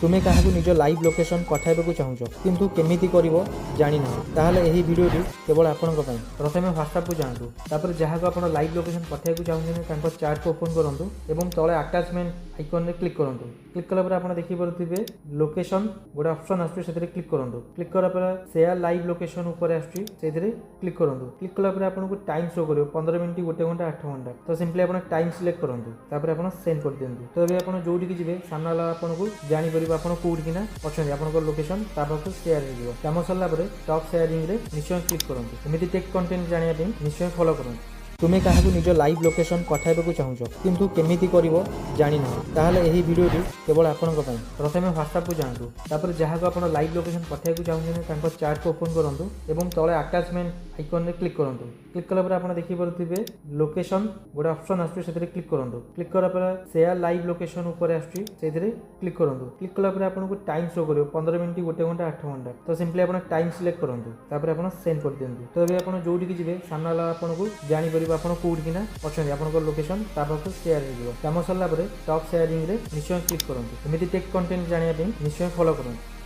तुमे क्या निज लाइव लोकेशन पठाइबा चाहूच किंतु केमिति करिवो जानि ना ताहले एही वीडियोटी केवल आपनक पई प्रथमे व्हाट्सएप को जांतु तापर जहां को आपण लाइव लोकेशन पठाइबा चाहूछन तांको चैट को ओपन करंतु एवं तळे अटैचमेंट आइकन रे क्लिक करंतु क्लिक कला पर आपण देखि परथिबे लोकेशन गोटे ऑप्शन आछी सेतरे क्लिक करंतु क्लिक करा पर शेयर लाइव लोकेशन ऊपर आछी सेतरे क्लिक करंतु क्लिक कला पर आपनको टाइम शो करिवो 15 मिनिट 1 घंटा 8 घंटा तो सिंपली आपण टाइम सिलेक्ट करंतु तापर आपण सेंड कर दियंतु तो अबे आपण जोडी की जिवे सामना वाला आपनको जानि परिबा आपण कोड किना अच्छा आपन लोकेशन तापर शेयर हो कम सरला टॉप शेयरिंग रे निश्चय क्लिक करंतु एमिति टेक कंटेंट जानिया पे निश्चय फॉलो करंतु तुमे क्या निज लाइव लोकेशन पठाइबा चाहूच किंतु केमिति करिवो जानि ना ताहले एही वीडियोटी केवल आपनक पई प्रथमे व्हाट्सएप को जांतु तापर जहां को आपण लाइव लोकेशन पठाइबा चाहूछन तांको चैट को ओपन करंतु एवं तळे अटैचमेंट आइकन रे क्लिक करंतु क्लिक कला पर आपण देखि परथिबे लोकेशन गोटे ऑप्शन आछी सेतरे क्लिक करंतु क्लिक करा पर शेयर लाइव लोकेशन ऊपर आछी सेतरे क्लिक करंतु क्लिक कला पर आपनको टाइम शो करिवो 15 मिनिट 1 घंटा 8 घंटा तो सिंपली आपण टाइम सिलेक्ट करंतु तापर आपण सेंड कर दियंतु तो अबे आपण जोडी की जिवे सामना वाला आपनको जानि परिबा आपण कोड किना अच्छा आपन लोकेशन तापर शेयर हो कम सरला टॉप शेयरिंग रे निश्चय क्लिक करंतु एमिति टेक कंटेंट जानिया पे निश्चय फॉलो करंतु।